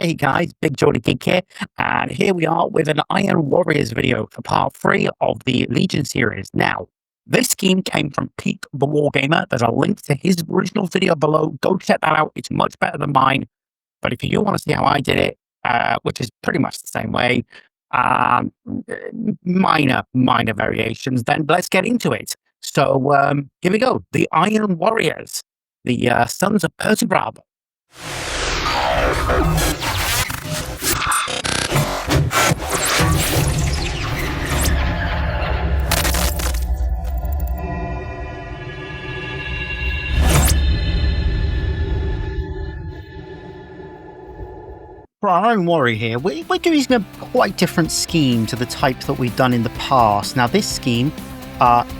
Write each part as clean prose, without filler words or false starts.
Hey guys, Big Jordy Geek here, and here we are with an Iron Warriors video for part 3 of the Legion series. Now, this scheme came from Peak the Wargamer. There's a link to his original video below. Go check that out. It's much better than mine. But if you want to see how I did it, which is pretty much the same way, minor variations, then let's get into it. So here we go. The Iron Warriors, the Sons of Perturbab. For our own warrior here, we're doing a quite different scheme to the type that we've done in the past. Now, this scheme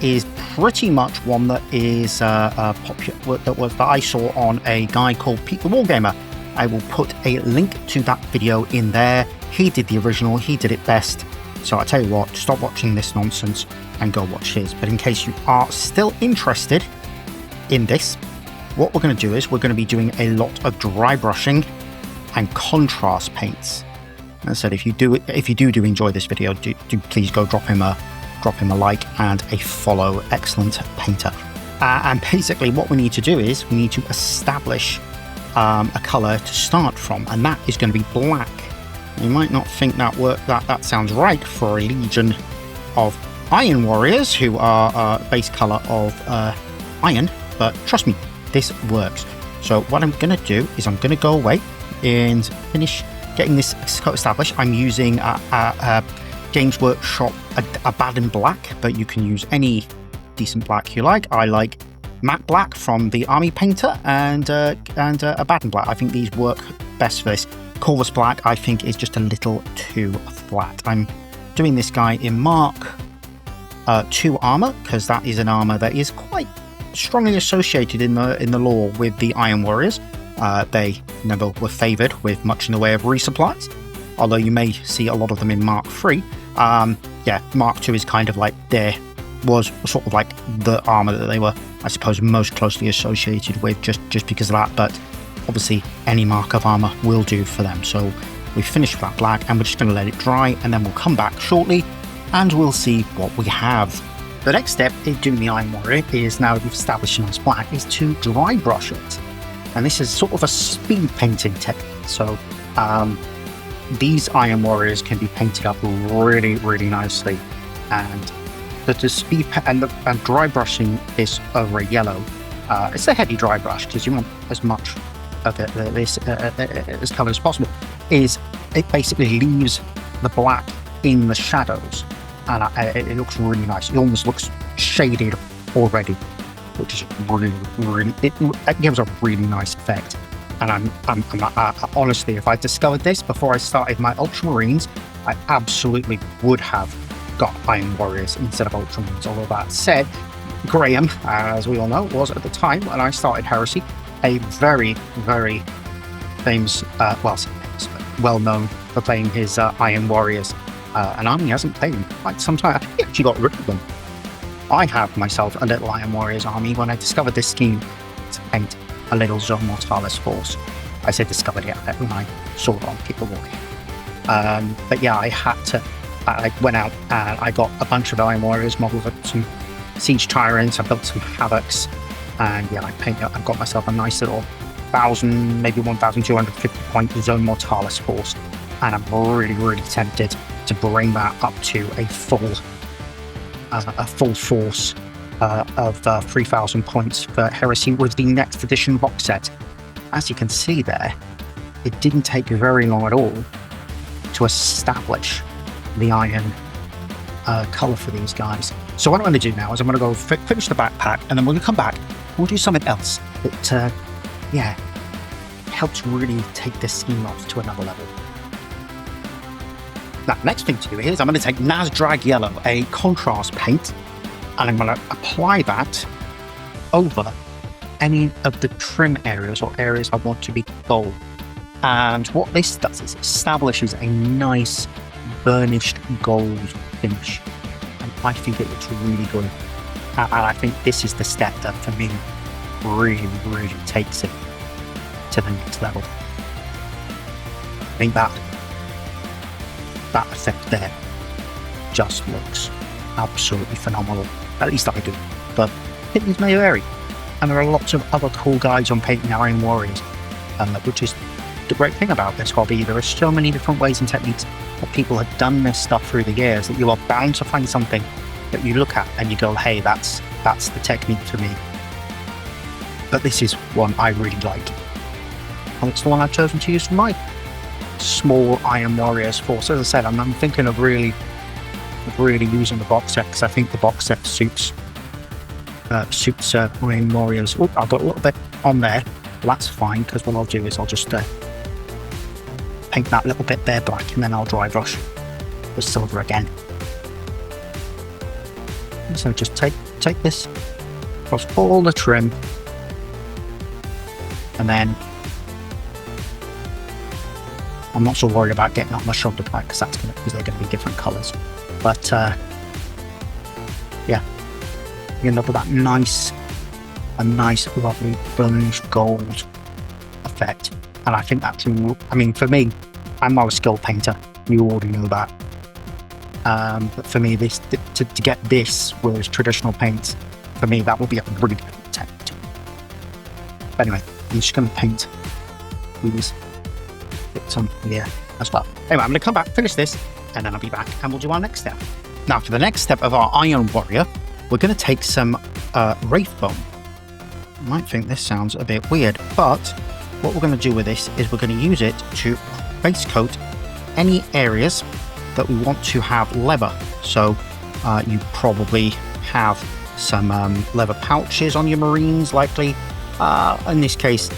is pretty much one that is popular, that I saw on a guy called Pete the Wargamer. I will put a link to that video in there. He did the original, he did it best. So I tell you what, stop watching this nonsense and go watch his. But in case you are still interested in this, what we're going to do is we're going to be doing a lot of dry brushing and contrast paints. As I said, if you do enjoy this video, do please go drop him a like and a follow. Excellent painter. And basically what we need to do is we need to establish a color to start from, and that is going to be black. You might not think that sounds right for a legion of Iron Warriors who are base color of iron, but trust me, this works. So what I'm going to do is I'm going to go away and finish getting this coat established. I'm using Games Workshop Abaddon black, but you can use any decent black you like. I like matte black from the Army Painter and Abaddon black. I think these work best for this. Corvus black I think is just a little too flat. I'm doing this guy in Mark 2 armor because that is an armor that is quite strongly associated in the lore with the Iron Warriors. They never were favoured with much in the way of resupplies, although you may see a lot of them in Mark 3. Yeah, Mark 2 is kind of like was sort of like the armor that they were, I suppose, most closely associated with, just because of that. But obviously any mark of armor will do for them. So we've finished with that black and we're just going to let it dry, and then we'll come back shortly and we'll see what we have. The next step in doing the Iron Warrior is, now we've established a nice black, is to dry brush it. And this is sort of a speed painting technique. So these Iron Warriors can be painted up really nicely, and the speed and dry brushing this over a yellow. It's a heavy dry brush because you want as much of it as colour as possible. Is it basically leaves the black in the shadows, and it looks really nice. It almost looks shaded already, which is really it gives a really nice effect. And I'm honestly, if I discovered this before I started my Ultramarines, I absolutely would have got Iron Warriors instead of Ultramarines. Although that said, Graham, as we all know, was at the time when I started Heresy a very famous, well known for playing his Iron Warriors. An army he hasn't played in quite some time. I think he actually got rid of them. I have myself a little Iron Warriors army when I discovered this scheme to paint a little Zone Mortalis force. I said discovered it when I saw it on People Walking. But yeah, I had to. I went out and I got a bunch of Iron Warriors, modeled up some Siege Tyrants, I built some Havocs, and yeah, I got myself a nice little 1,000, maybe 1,250 point Zone Mortalis force, and I'm really tempted to bring that up to a full force of 3,000 points for Heresy with the next edition box set. As you can see there, it didn't take very long at all to establish the iron colour for these guys. So what I'm going to do now is I'm going to go finish the backpack, and then we're going to come back and we'll do something else that helps really take this scheme off to another level. Now, the next thing to do is I'm going to take Nazdreg Yellow, a contrast paint, and I'm going to apply that over any of the trim areas or areas I want to be gold. And what this does is establishes a nice burnished gold finish, and I think it looks really good. And I think this is the step that for me really takes it to the next level. think that effect there just looks absolutely phenomenal. At least I do. But it may vary. And there are lots of other cool guides on painting Iron Warriors, which is the great thing about this hobby. There are so many different ways and techniques that people have done this stuff through the years that you are bound to find something that you look at and you go, hey, that's the technique for me. But this is one I really like. And it's the one I've chosen to use for my small Iron Warriors force. As I said, I'm thinking of really using the box set, because I think the box set suits Iron Warriors. Oh, I've got a little bit on there. Well, that's fine, because what I'll do is I'll just paint that little bit there black, and then I'll dry brush the silver again. And so just take this across all the trim, and then I'm not so worried about getting on my shoulder pad, because they're going to be different colours. But yeah, you end up with that nice lovely burnished gold effect. And I think that's, I mean, for me, I'm not a skilled painter. You already know that. But for me, this to get this with traditional paints, for me, that would be a really good attempt. But anyway, I'm just going to paint these bits on here as well. Anyway, I'm going to come back, finish this, and then I'll be back, and we'll do our next step. Now, for the next step of our Iron Warrior, we're going to take some Wraithbone. You might think this sounds a bit weird, but what we're going to do with this is we're going to use it to base coat any areas that we want to have leather. So you probably have some leather pouches on your Marines, likely. In this case,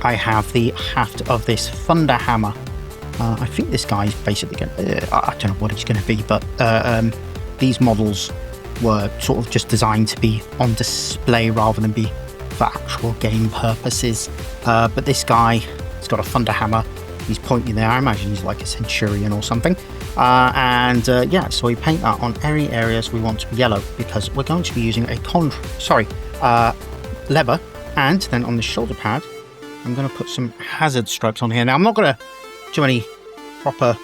I have the haft of this Thunder Hammer. I think this guy's basically going to... I don't know what he's going to be, but these models were sort of just designed to be on display rather than be for actual game purposes. But this guy has got a Thunder Hammer. He's pointing there. I imagine he's like a Centurion or something. Yeah, so we paint that on any areas we want to be yellow, because we're going to be using a leather. And then on the shoulder pad, I'm going to put some hazard stripes on here. Now, I'm not going to do any proper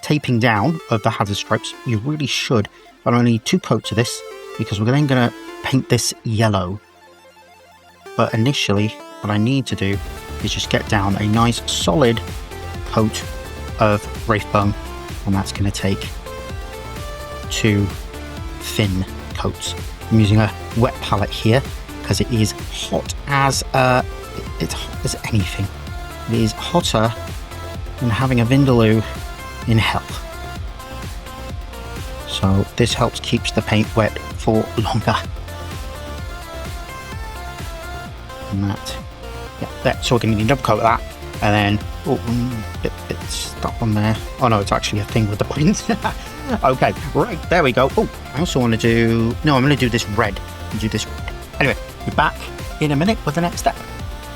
taping down of the hazard stripes. You really should. But I only need 2 coats of this, because we're then going to paint this yellow. But initially, what I need to do is just get down a nice solid coat of Wraithbone, and that's going to take 2 thin coats. I'm using a wet palette here because it is hot as it's hot as anything. It is hotter than having a Vindaloo in hell. So this helps keeps the paint wet for longer. And that, yeah, that. So we're going to need another coat of that, and then bit stuck on there. Oh no, it's actually a thing with the points. Okay, right, there we go. Oh, I also want to do. No, I'm going to do this red. Anyway, we're back in a minute with the next step.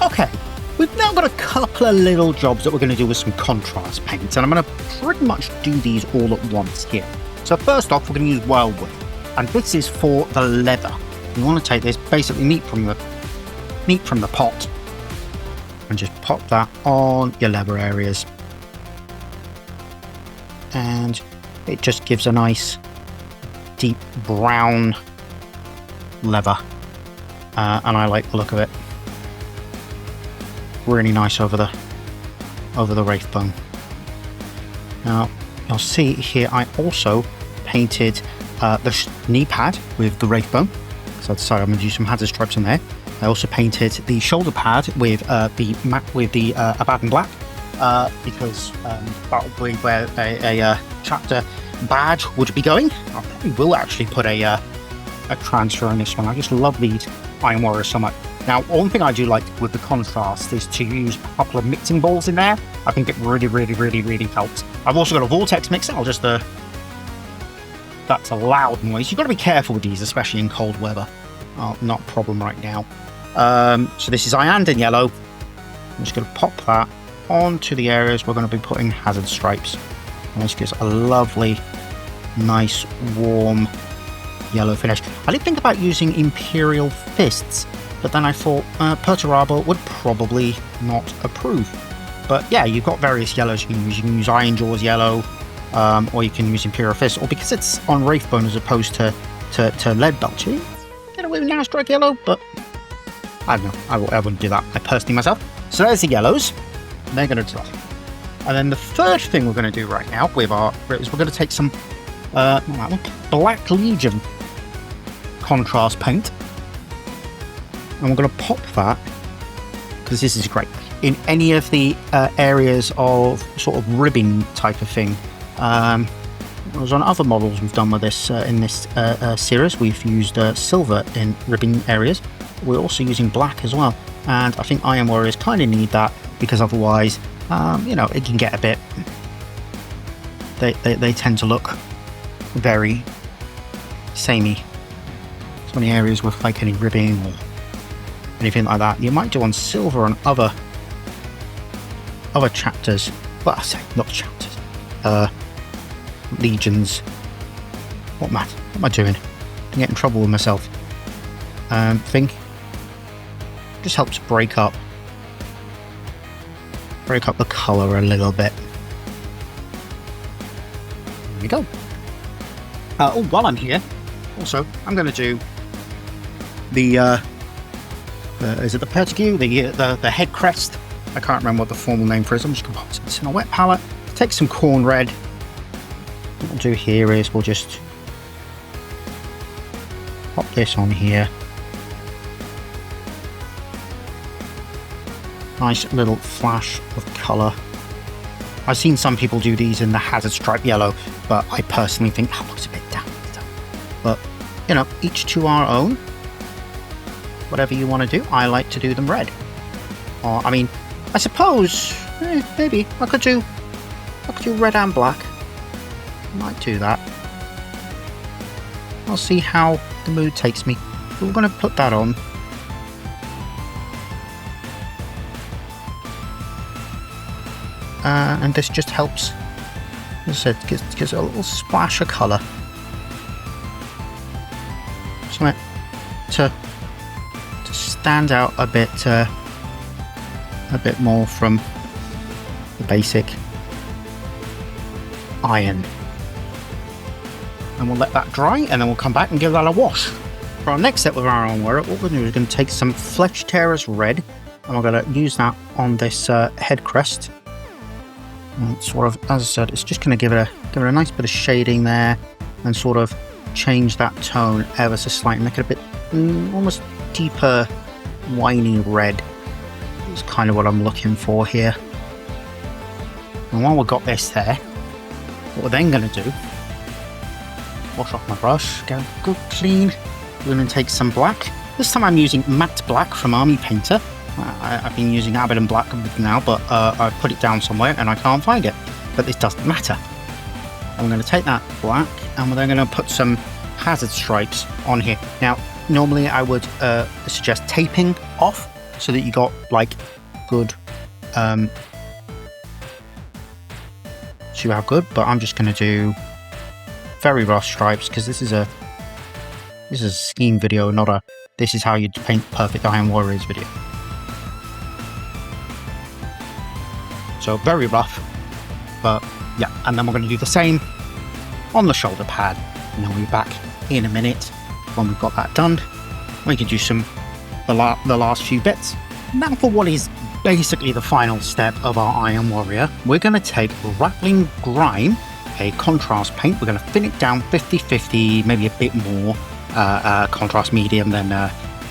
Okay, we've now got a couple of little jobs that we're going to do with some contrast paints, and I'm going to pretty much do these all at once here. So first off, we're going to use Wyldwood, and this is for the leather. You want to take this basically meat from the pot, and just pop that on your leather areas, and it just gives a nice deep brown leather, and I like the look of it. Really nice over the Wraithbone. Now you'll see here I also painted the knee pad with the Wraithbone, so I decided I'm going to do some hazard stripes on there. I also painted the shoulder pad with the Abaddon black, because that would be where a chapter badge would be going. I probably will actually put a transfer on this one. I just love these Iron Warriors so much. Now, one thing I do like with the contrast is to use a couple of mixing balls in there. I think it really helps. I've also got a vortex mixer. I'll just that's a loud noise. You've got to be careful with these, especially in cold weather. Not a problem right now. So this is Iyanden yellow. I'm just going to pop that onto the areas we're going to be putting hazard stripes. And this gives a lovely, nice, warm yellow finish. I did think about using Imperial Fists, but then I thought Perturabo would probably not approve. But yeah, you've got various yellows you can use. You can use Iron Jaws yellow, or you can use Imperial Fist, or because it's on Wraithbone as opposed to Leadbelcher, get away with Nazdreg yellow, but I don't know, I wouldn't do that, I personally myself. So there's the yellows, they're going to drop. And then the third thing we're going to do right now with is we're going to take some Black Legion contrast paint, and we're going to pop that, because this is great, in any of the areas of sort of ribbing type of thing. Whereas on other models we've done with this in this series, we've used silver in ribbing areas. We're also using black as well, and I think Iron Warriors kind of need that, because otherwise, you know, it can get a bit. They tend to look very samey. So many areas with like any ribbing or anything like that, you might do on silver and other chapters. Well, I say not chapters. Legions. What am I doing? I get in trouble with myself. Think just helps break up the color a little bit. There we go. While I'm here, also I'm going to do the is it the Pertigue, the head crest? I can't remember what the formal name for it is. I'm just going to pop this in a wet palette. Take some Khorne Red. What we'll do here is we'll just pop this on here. Nice little flash of colour. I've seen some people do these in the Hazard Stripe yellow, but I personally think that looks a bit damp. But, you know, each to our own. Whatever you want to do, I like to do them red. Or, I mean, I suppose, maybe, I could do red and black. Might do that. I'll see how the mood takes me. But we're going to put that on. And this just helps, as I said, gives a little splash of colour. Something to stand out a bit more from the basic iron. And we'll let that dry, and then we'll come back and give that a wash. For our next step with our Iron Warrior, what we're going to do is going to take some Flesh Tearers Red, and we're going to use that on this head crest. And sort of, as I said, it's just going to give it a nice bit of shading there, and sort of change that tone ever so slightly, make it a bit almost deeper, winey red. Is kind of what I'm looking for here. And while we've got this there, what we're then going to do, wash off my brush, go good clean. We're going to take some black. This time I'm using matte black from Army Painter. I've been using Abaddon black now, but I've put it down somewhere and I can't find it. But this doesn't matter. I'm going to take that black, and we're then going to put some hazard stripes on here. Now, normally I would suggest taping off so that you got like good see how good, but I'm just going to do very rough stripes, because this is a scheme video, not a this is how you paint perfect Iron Warriors video. So very rough, but yeah, and then we're going to do the same on the shoulder pad, and then we'll be back in a minute when we've got that done. We can do the last few bits. Now for what is basically the final step of our Iron Warrior, we're going to take Rattling Grime, a contrast paint. We're going to thin it down 50-50, maybe a bit more contrast medium than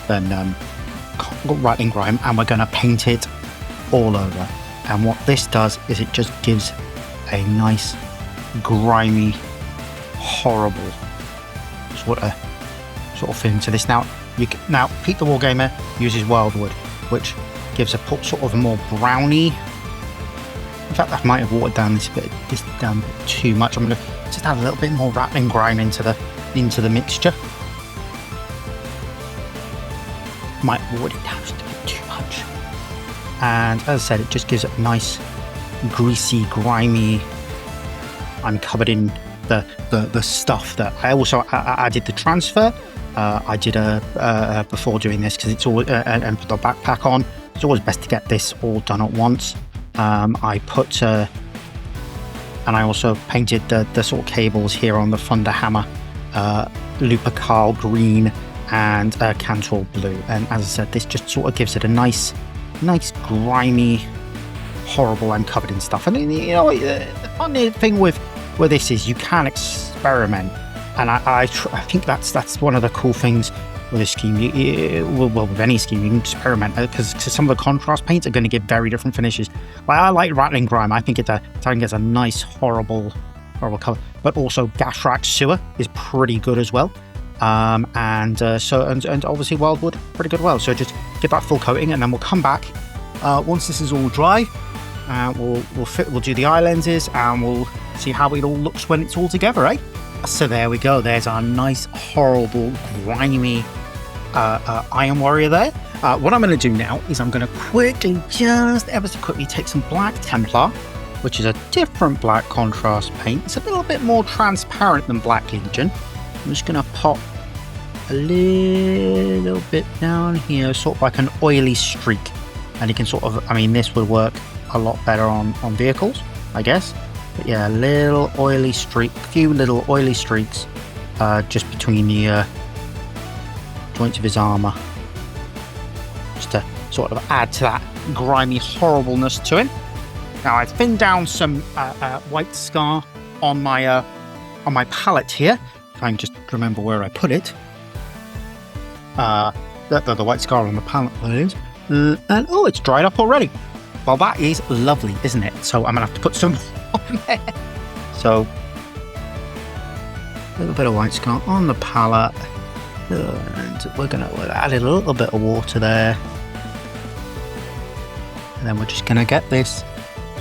Rattling Grime, and we're going to paint it all over. And what this does is it just gives a nice, grimy, horrible sort of thing to this. Now, Pete the Wargamer uses Wyldwood, which gives a sort of a more browny. In fact, I might have watered down this down too much. I'm going to just add a little bit more Rattling Grime into the mixture. Might have watered it down just a bit too much. And as I said, it just gives it a nice, greasy, grimy. I'm covered in the stuff that I did the transfer. I did before doing this, because it's all and put the backpack on. It's always best to get this all done at once. I put and I also painted the sort of cables here on the Thunder Hammer, Lupercal green and Cantor blue. And as I said, this just sort of gives it a nice grimy, horrible and covered in stuff. And you know, the funny thing with this is you can experiment, and I think that's one of the cool things with this scheme. Well, with any scheme, you can experiment because some of the contrast paints are going to give very different finishes. Like I like Rattling Grime. I think it's a nice horrible color, but also Gashrak Sewer is pretty good as well. And obviously Wyldwood pretty good well. So just get that full coating, and then we'll come back once this is all dry. We'll do the eye lenses, and we'll see how it all looks when it's all together, eh? So there we go. There's our nice, horrible, grimy Iron Warrior there. What I'm going to do now is I'm going to quickly, just ever so quickly, take some Black Templar, which is a different black contrast paint. It's a little bit more transparent than Black Legion. I'm just going to pop a little bit down here, sort of like an oily streak. And you can sort of, I mean, this would work a lot better on vehicles, I guess. But yeah, a little oily streak, few little oily streaks just between the joints of his armor, just to sort of add to that grimy horribleness to him. Now I've thinned down some white scar on my palette here. If I can just remember where I put it. The white scar on the palette, that is. And oh, it's dried up already. Well, that is lovely, isn't it? So I'm gonna have to put some on there. So a little bit of white scar on the palette, and we'll add a little bit of water there, and then we're just gonna get this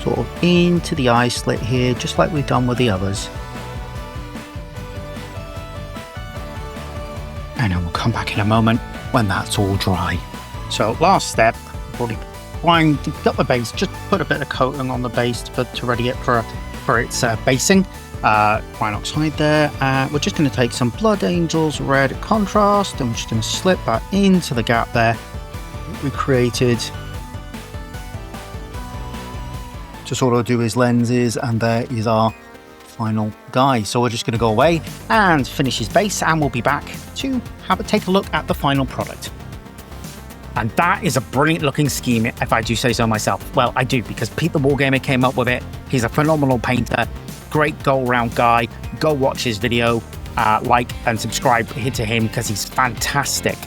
sort of into the eye slit here, just like we've done with the others. And then we'll come back in a moment when that's all dry. So last step, already got the base, just put a bit of coating on the base to ready it for its basing. Fine oxide there. We're just going to take some Blood Angels Red contrast, and we're just going to slip that into the gap there we created to sort of do his lenses, and there is our final guy. So we're just going to go away and finish his base, and we'll be back to take a look at the final product. And that is a brilliant looking scheme, if I do say so myself. Well, I do, because Pete the Wargamer came up with it. He's a phenomenal painter, great go-round guy. Go watch his video, like and subscribe to him, because he's fantastic.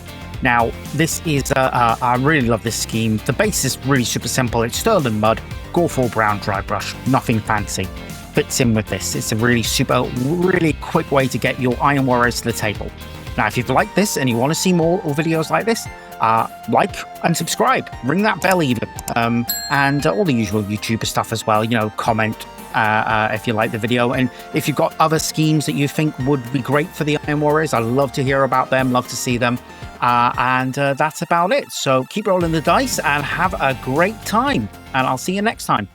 Now, this is, I really love this scheme. The base is really super simple. It's Sterling Mud, Goreful Brown dry brush, nothing fancy. Fits in with this. It's a really quick way to get your Iron Warriors to the table. Now, if you've liked this and you want to see more videos like this, like and subscribe, ring that bell even, and all the usual YouTuber stuff as well. You know, comment if you like the video, and if you've got other schemes that you think would be great for the Iron Warriors, I'd love to hear about them, love to see them, and that's about it. So keep rolling the dice and have a great time, and I'll see you next time.